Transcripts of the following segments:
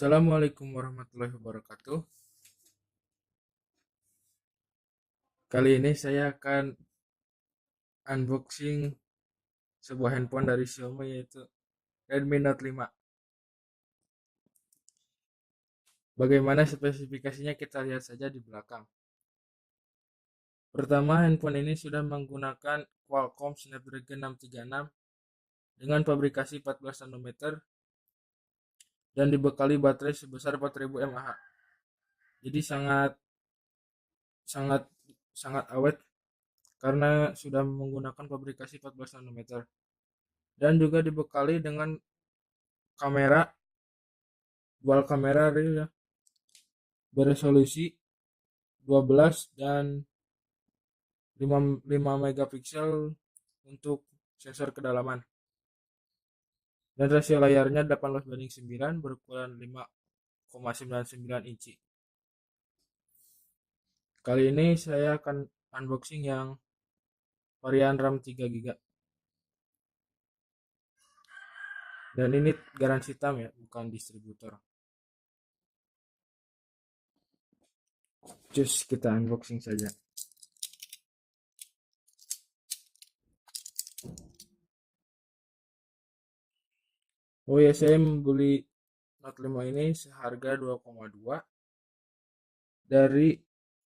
Assalamualaikum warahmatullahi wabarakatuh. Kali ini saya akan unboxing sebuah handphone dari Xiaomi yaitu Redmi Note 5. Bagaimana spesifikasinya kita lihat saja di belakang. Pertama, handphone ini sudah menggunakan Qualcomm Snapdragon 636 dengan pabrikasi 14 nanometer dan dibekali baterai sebesar 4000 mAh. Jadi sangat sangat sangat awet karena sudah menggunakan pabrikasi 14 nanometer dan juga dibekali dengan kamera dual kamera real ya, beresolusi 12 dan 5 megapiksel untuk sensor kedalaman, dan rasio layarnya 18:9 berukuran 5,99 inci. Kali ini saya akan unboxing yang varian RAM 3 GB, dan ini garansi hitam ya, bukan distributor. Just kita unboxing saja. Oh ya, saya membeli Note 5 ini seharga 2,2 dari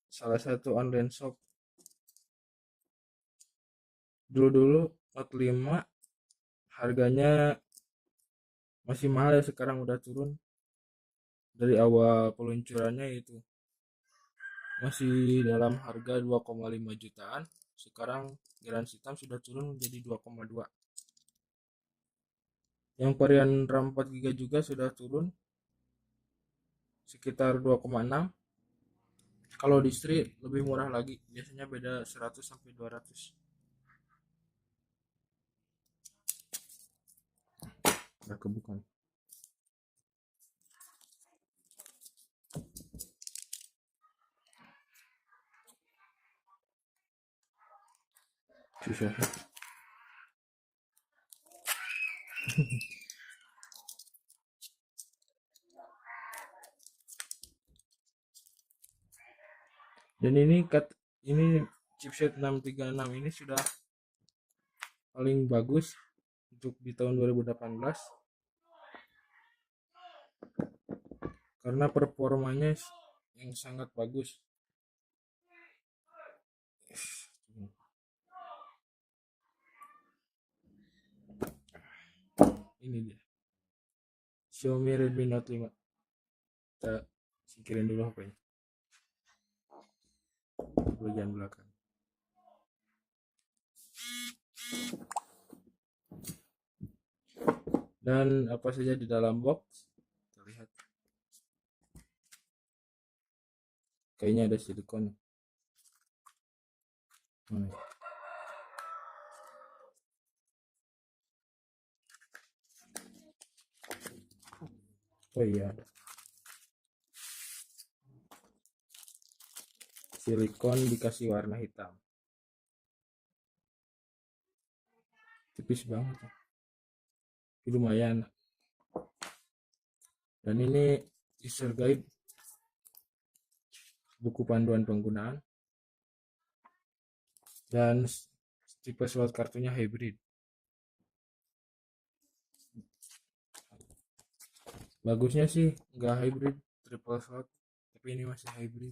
salah satu online shop. Dulu-dulu Note 5 harganya masih mahal ya, sekarang udah turun. Dari awal peluncurannya itu masih dalam harga 2,5 jutaan, sekarang garansi hitam sudah turun menjadi 2,2. Yang varian RAM 4 GB juga sudah turun sekitar 2,6. Kalau distri lebih murah lagi, biasanya beda 100 sampai 200. Udah kebuka. Susah. Dan ini chipset 636 ini sudah paling bagus untuk di tahun 2018 karena performanya yang sangat bagus. Ini dia Xiaomi Redmi Note 5. Kita singkirin dulu HP-nya bagian belakang. Dan apa saja di dalam box terlihat, kayaknya ada silikon. Oh iya, silikon dikasih warna hitam, tipis banget ya, lumayan. Dan ini user guide, buku panduan penggunaan, dan tipe slot kartunya hybrid. Bagusnya sih nggak hybrid triple slot, tapi ini masih hybrid.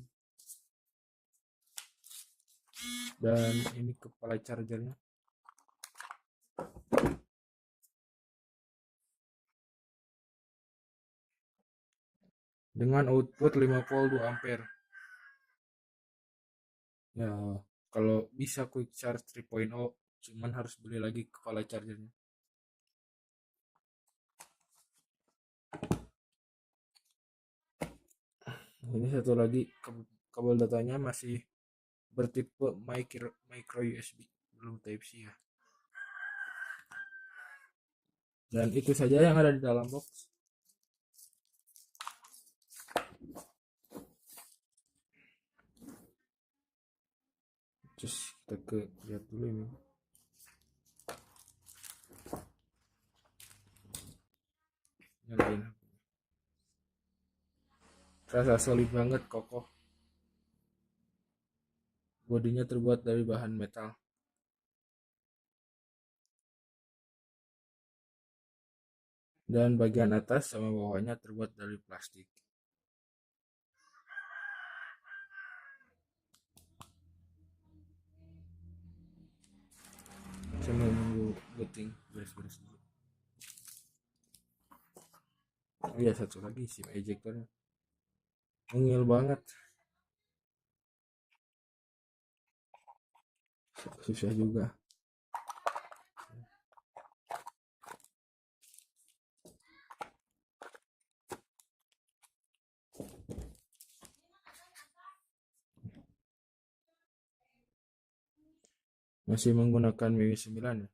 Dan ini kepala chargernya dengan output 5 volt 2 ampere ya. Kalau bisa quick charge 3.0, cuman harus beli lagi kepala chargernya. Ini satu lagi, kabel datanya masih bertipe micro USB, belum Type C ya. Dan itu saja yang ada di dalam box. Terus kita lihat dulu ini. Nyalain. Terasa solid banget, kokoh. Bodinya terbuat dari bahan metal. Dan bagian atas sama bawahnya terbuat dari plastik. Sambil nunggu booting beres-beres dulu. Oh iya, satu lagi SIM ejectornya. Mungil banget. Susah juga. Masih menggunakan MIUI 9 ya?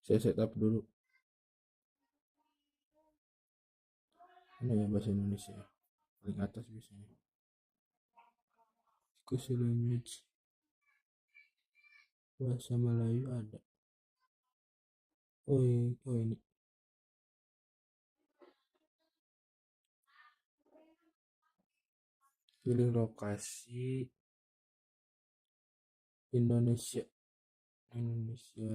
Saya setup dulu. Mana ya bahasa Indonesia? Paling atas biasanya. Excuse language. Bahasa Melayu ada. Oh ini. Pilih lokasi Indonesia. Indonesia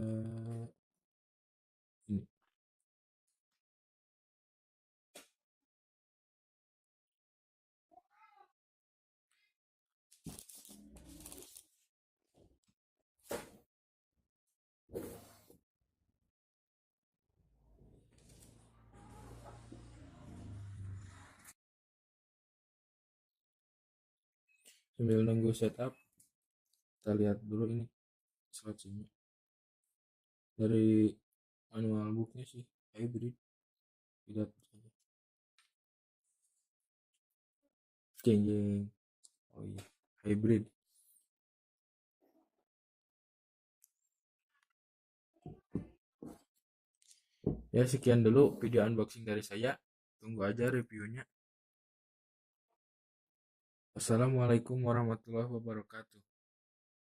ini. Sambil nunggu setup, kita lihat dulu ini slot SIM-nya. Dari manual booknya sih hybrid. Tidak saja. Jeng. Oh iya, hybrid. Ya sekian dulu video unboxing dari saya. Tunggu aja reviewnya. Wassalamualaikum warahmatullahi wabarakatuh.